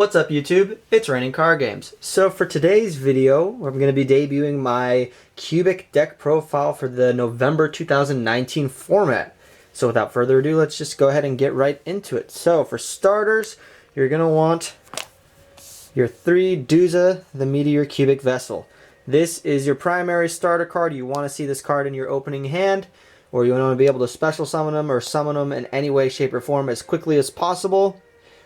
What's up YouTube? It's Raining Card Games. So for today's video, I'm going to be debuting my cubic deck profile for the November 2019 format. So without further ado, let's just go ahead and get right into it. So for starters, you're going to want your 3 Duza, the Meteor Cubic Vessel. This is your primary starter card. You want to see this card in your opening hand, or you want to be able to special summon them or summon them in any way, shape, or form as quickly as possible.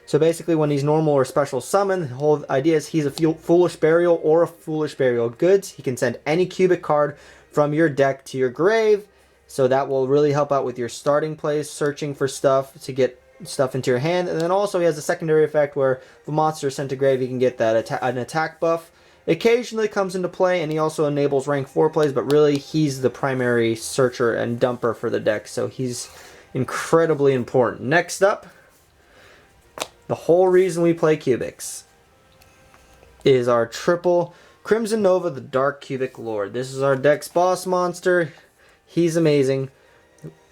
So basically when he's normal or special summon, the whole idea is he's a Foolish Burial or a Foolish Burial Goods. He can send any cubic card from your deck to your grave. So that will really help out with your starting plays, searching for stuff to get stuff into your hand. And then also he has a secondary effect where if a monster is sent to grave, you can get that an attack buff. Occasionally comes into play, and he also enables rank 4 plays, but really he's the primary searcher and dumper for the deck. So he's incredibly important. Next up, the whole reason we play cubics is our triple Crimson Nova, the Dark Cubic Lord. This is our deck's boss monster. He's amazing.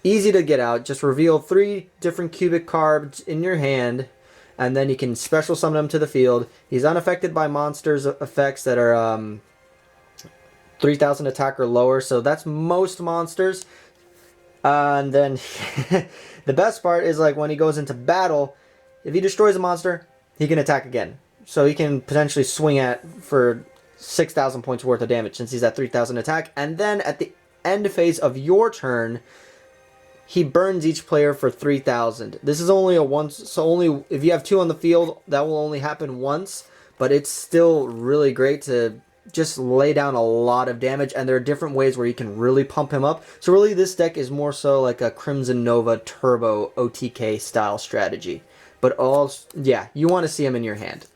Easy to get out. Just reveal 3 different cubic cards in your hand, and then you can special summon them to the field. He's unaffected by monsters' effects that are 3,000 attack or lower, so that's most monsters. And then the best part is, like, when he goes into battle, if he destroys a monster, he can attack again. So he can potentially swing at for 6,000 points worth of damage since he's at 3,000 attack. And then at the end phase of your turn, he burns each player for 3,000. This is only a once, so only if you have 2 on the field, that will only happen once. But it's still really great to just lay down a lot of damage, and there are different ways where you can really pump him up. So really this deck is more so like a Crimson Nova Turbo OTK style strategy. But yeah, you want to see him in your hand.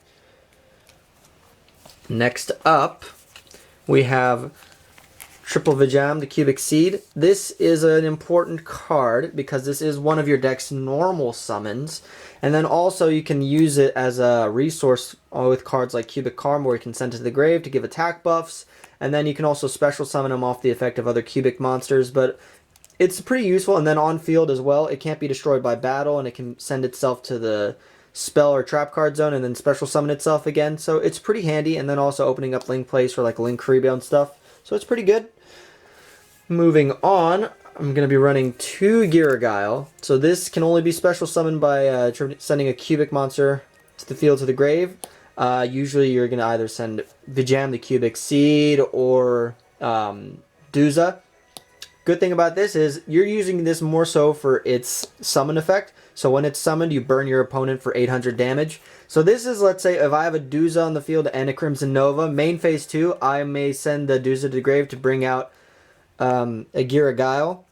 Next up, we have Triple Vijam, the Cubic Seed. This is an important card because this is one of your deck's normal summons. And then also you can use it as a resource with cards like Cubic Karma, where you can send it to the grave to give attack buffs. And then you can also special summon them off the effect of other cubic monsters. But it's pretty useful, and then on field as well. It can't be destroyed by battle, and it can send itself to the spell or trap card zone and then special summon itself again. So it's pretty handy, and then also opening up link plays for like link rebound stuff. So it's pretty good. Moving on, I'm going to be running 2 Guile. So this can only be special summoned by sending a cubic monster to the field to the grave. Usually you're going to either send Vijam, the Cubic Seed, or Duza. Good thing about this is you're using this more so for its summon effect. So when it's summoned, you burn your opponent for 800 damage. So this is, let's say, if I have a Duza on the field and a Crimson Nova, main phase 2, I may send the Duza to the grave to bring out a Guile.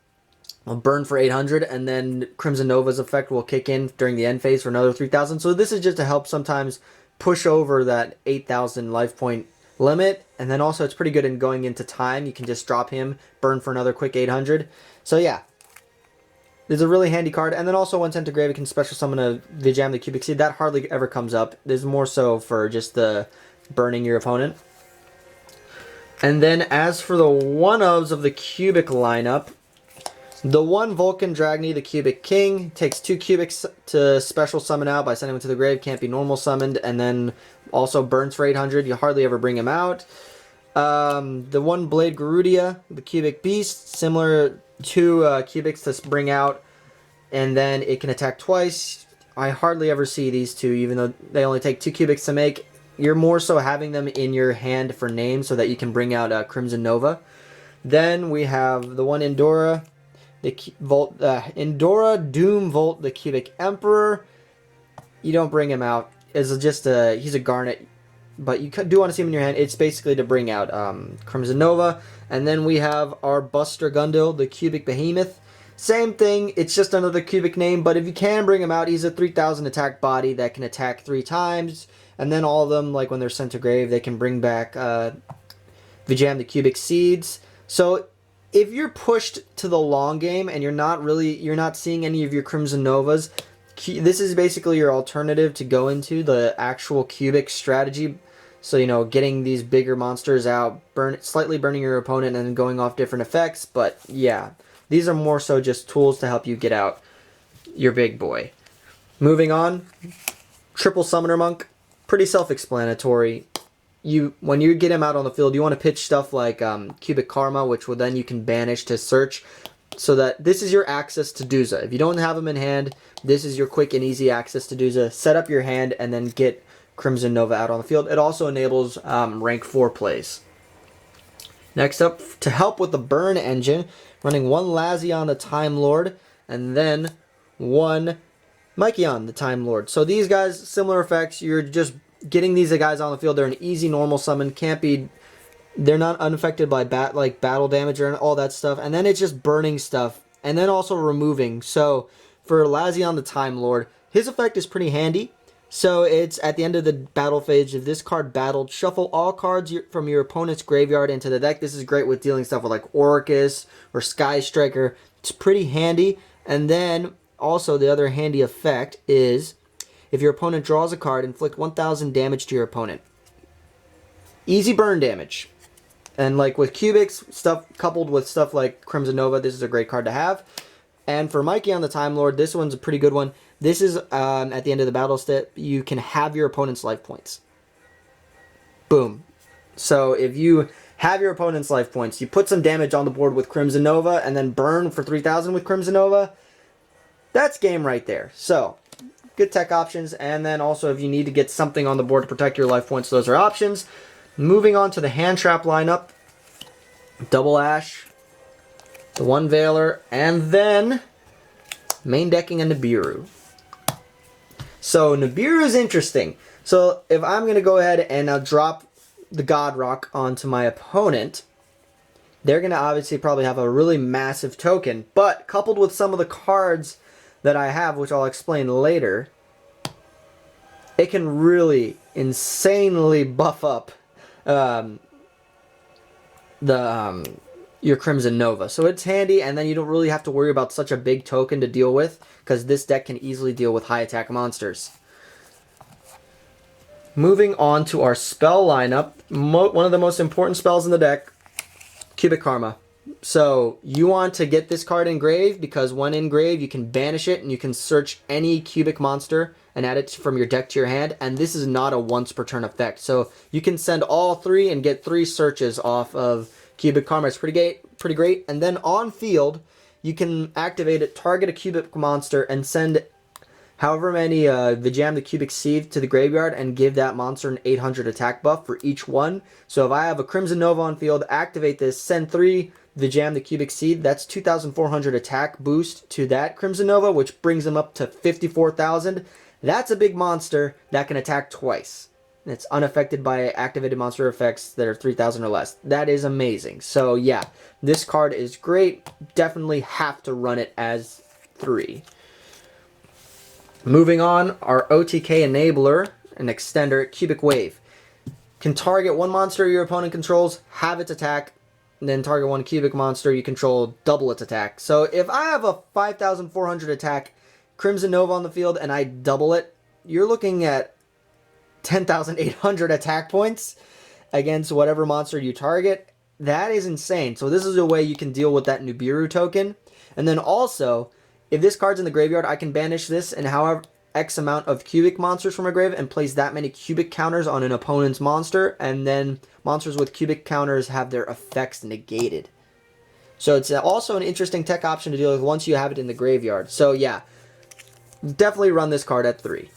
I'll burn for 800, and then Crimson Nova's effect will kick in during the end phase for another 3,000. So this is just to help sometimes push over that 8,000 life point limit, and then also it's pretty good in going into time. You can just drop him, burn for another quick 800. So yeah, this is a really handy card. And then also when sent to grave, you can special summon a Vijam, the Cubic Seed. That hardly ever comes up. This is more so for just the burning your opponent. And then as for the 1-ofs of the cubic lineup, the 1 Vulcan Dragny, the Cubic King, takes 2 cubics to special summon out by sending him to the grave. Can't be normal summoned, and then also burns for 800. You hardly ever bring him out. The 1 Blade Garudia, the Cubic Beast, similar to cubics to bring out, and then it can attack twice. I hardly ever see these 2, even though they only take 2 cubics to make. You're more so having them in your hand for names so that you can bring out Crimson Nova. Then we have the 1 Endora, the Endora Doom Volt, the Cubic Emperor. You don't bring him out. He's a Garnet, but you do want to see him in your hand. It's basically to bring out Crimson Nova. And then we have our Buster Gundil, the Cubic Behemoth. Same thing, it's just another cubic name, but if you can bring him out, he's a 3,000 attack body that can attack 3 times. And then all of them, like when they're sent to grave, they can bring back Vijam, the Cubic Seeds. So if you're pushed to the long game and you're not seeing any of your Crimson Novas, this is basically your alternative to go into the actual cubic strategy. So, you know, getting these bigger monsters out, slightly burning your opponent and then going off different effects. But yeah, these are more so just tools to help you get out your big boy. Moving on, Triple Summoner Monk. pretty self-explanatory. When you get him out on the field, you want to pitch stuff like Cubic Karma, which will then you can banish to search, so that this is your access to Duza. If you don't have him in hand, this is your quick and easy access to Duza. Set up your hand and then get Crimson Nova out on the field. It also enables rank 4 plays. Next up, to help with the burn engine, running one Lazion the Time Lord and then one Mykion the Time Lord. So these guys, similar effects. You're just getting these guys on the field. They're an easy normal summon. They're not unaffected by battle damage or all that stuff. And then it's just burning stuff. And then also removing. So for Lazion the Time Lord, his effect is pretty handy. So it's at the end of the battle phase. If this card battled, shuffle all cards from your opponent's graveyard into the deck. This is great with dealing stuff with like Orcus or Sky Striker. It's pretty handy. And then also the other handy effect is if your opponent draws a card, inflict 1,000 damage to your opponent. Easy burn damage. And like with Cubics, stuff coupled with stuff like Crimson Nova, this is a great card to have. And for Mykion the Time Lord, this one's a pretty good one. This is at the end of the battle step, you can have your opponent's life points. Boom. So if you have your opponent's life points, you put some damage on the board with Crimson Nova and then burn for 3,000 with Crimson Nova, that's game right there. So good tech options. And then also if you need to get something on the board to protect your life points, those are options. Moving on to the hand trap lineup. Double Ash, the one Veiler, and then main decking a Nibiru. So Nibiru is interesting. So if I'm going to go ahead and drop the God Rock onto my opponent, they're going to obviously probably have a really massive token. But coupled with some of the cards that I have, which I'll explain later, it can really insanely buff up your Crimson Nova. So it's handy, and then you don't really have to worry about such a big token to deal with, because this deck can easily deal with high attack monsters. Moving on to our spell lineup, one of the most important spells in the deck, Cubic Karma. So you want to get this card engraved, because when engraved you can banish it and you can search any cubic monster and add it from your deck to your hand, and this is not a once per turn effect. So you can send all 3 and get 3 searches off of Cubic Karma. It's pretty great. And then on field, you can activate it, target a cubic monster, and send however many Vijam the Cubic Seed to the graveyard and give that monster an 800 attack buff for each one. So if I have a Crimson Nova on field, activate this, send 3 Vijam the Cubic Seed, that's 2,400 attack boost to that Crimson Nova, which brings them up to 54,000. That's a big monster that can attack twice. It's unaffected by activated monster effects that are 3,000 or less. That is amazing. So yeah, this card is great. Definitely have to run it as 3. Moving on, our Otk Enabler, an extender, Cubic Wave. Can target one monster your opponent controls, have its attack, and then target one cubic monster you control, double its attack. So if I have a 5,400 attack Crimson Nova on the field and I double it, you're looking at 10,800 attack points against whatever monster you target. That is insane. So this is a way you can deal with that Nibiru token. And then also, if this card's in the graveyard, I can banish this and however X amount of cubic monsters from a grave and place that many cubic counters on an opponent's monster, and then monsters with cubic counters have their effects negated. So it's also an interesting tech option to deal with once you have it in the graveyard. So yeah, definitely run this card at 3.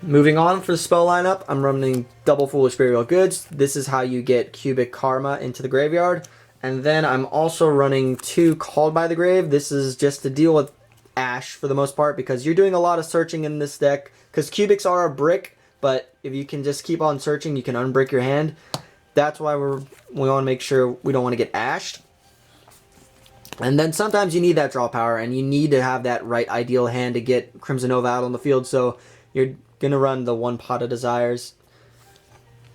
Moving on for the spell lineup, I'm running Double Foolish Burial Goods. This is how you get Cubic Karma into the graveyard. And then I'm also running 2 Called by the Grave. This is just to deal with Ash for the most part, because you're doing a lot of searching in this deck. Because cubics are a brick, but if you can just keep on searching, you can unbrick your hand. That's why we want to make sure we don't want to get ashed. And then sometimes you need that draw power, and you need to have that right ideal hand to get Crimson Nova out on the field. So you're going to run the 1 Pot of Desires.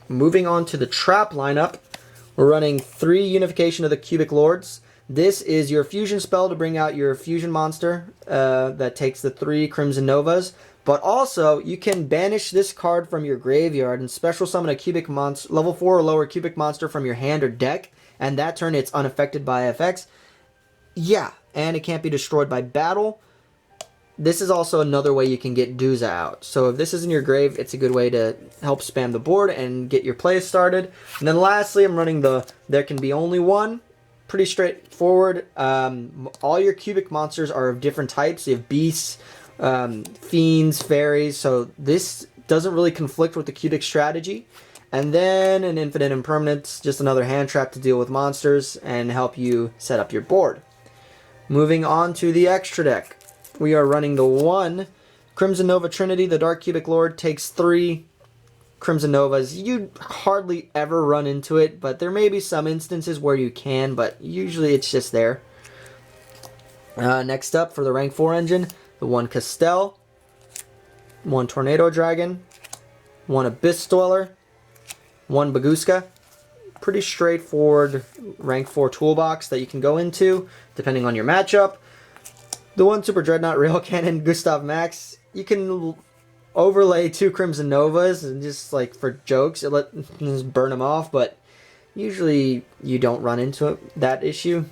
Moving on to the trap lineup, we're running 3 Unification of the Cubic Lords. This is your fusion spell to bring out your fusion monster that takes the 3 Crimson Novas. But also, you can banish this card from your graveyard and special summon a cubic monster, level 4 or lower cubic monster from your hand or deck. And that turn, it's unaffected by effects. Yeah, and it can't be destroyed by battle. this is also another way you can get Duza out. So if this is in your grave, it's a good way to help spam the board and get your play started. And then lastly, I'm running the There Can Be Only One. Pretty straightforward. All your cubic monsters are of different types. You have beasts, fiends, fairies. So this doesn't really conflict with the cubic strategy. And then an infinite impermanence, just another hand trap to deal with monsters and help you set up your board. Moving on to the extra deck. We are running the 1 Crimson Nova Trinity. The Dark Cubic Lord takes 3 Crimson Novas. You hardly ever run into it, but there may be some instances where you can, but usually it's just there. Next up for the rank 4 engine, the 1 Castell, 1 Tornado Dragon, 1 Abyss Dweller, 1 Baguska. Pretty straightforward rank 4 toolbox that you can go into depending on your matchup. The 1 Super Dreadnought Rail Cannon Gustav Max. You can overlay 2 Crimson Novas and just like for jokes, just burn them off, but usually you don't run into that issue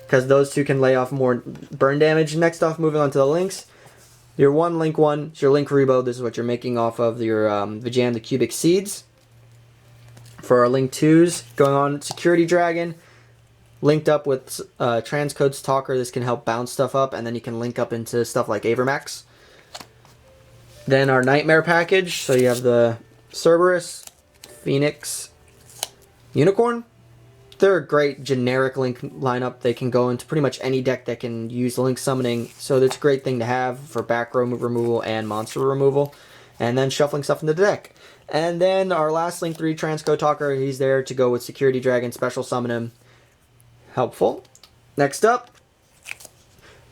because those 2 can lay off more burn damage. Next off, moving on to the links. Your 1 Link 1, it's your Link Rebo. This is what you're making off of your Vijam the Cubic Seeds. For our Link 2s, going on Security Dragon, linked up with Transcode's Talker. This can help bounce stuff up, and then you can link up into stuff like Avermax. Then our Nightmare package, so you have the Cerberus, Phoenix, Unicorn. They're a great generic Link lineup. They can go into pretty much any deck that can use Link Summoning, so that's a great thing to have for back row removal and monster removal. And then shuffling stuff into the deck. And then our last Link 3 Transcode Talker, he's there to go with Security Dragon, special summon him. Helpful. Next up,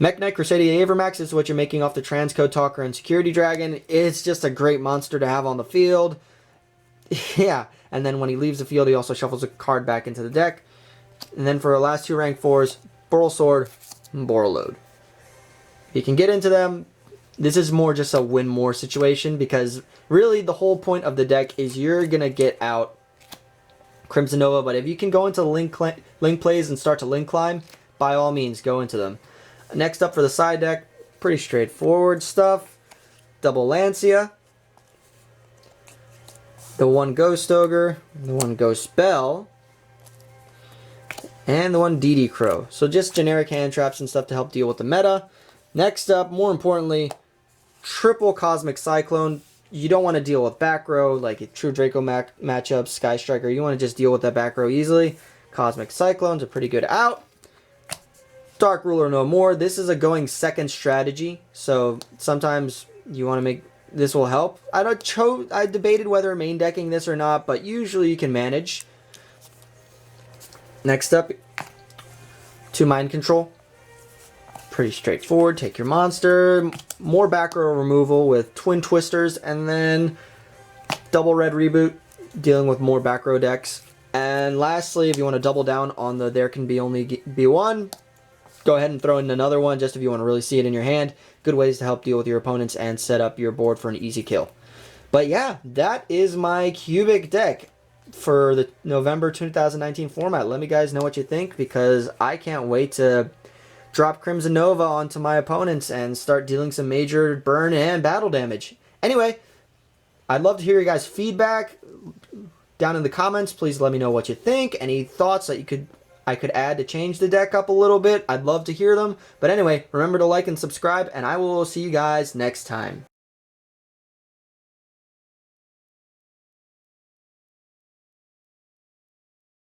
Mech Knight Crusadia Avermax is what you're making off the Transcode Talker and Security Dragon. It's just a great monster to have on the field. Yeah, and then when he leaves the field, he also shuffles a card back into the deck. And then for our last 2 rank 4s, Boral Sword and Borreload. You can get into them. This is more just a win more situation because really the whole point of the deck is you're going to get out Crimson Nova, but if you can go into link plays and start to link climb, by all means go into them. Next up for the side deck, pretty straightforward stuff. Double Lancia, the 1 Ghost Ogre, the 1 Ghost Bell, and the 1 DD Crow. So just generic hand traps and stuff to help deal with the meta. Next up, more importantly, triple Cosmic Cyclone. You don't want to deal with back row like a True Draco matchup, Sky Striker. You want to just deal with that back row easily. Cosmic Cyclone's a pretty good out. Dark Ruler no more. This is a going second strategy, so sometimes you want to make this will help. I debated whether main decking this or not, but usually you can manage. Next up, 2 Mind Control. Pretty straightforward. Take your monster, more back row removal with Twin Twisters, and then double red reboot, dealing with more back row decks. And lastly, if you want to double down on the There Can Be Only Be One, go ahead and throw in another one just if you want to really see it in your hand. Good ways to help deal with your opponents and set up your board for an easy kill. But yeah, that is my cubic deck for the November 2019 format. Let me guys know what you think because I can't wait to drop Crimson Nova onto my opponents and start dealing some major burn and battle damage. Anyway, I'd love to hear your guys' feedback down in the comments. Please let me know what you think. Any thoughts that I could add to change the deck up a little bit. I'd love to hear them. But anyway, remember to like and subscribe, and I will see you guys next time.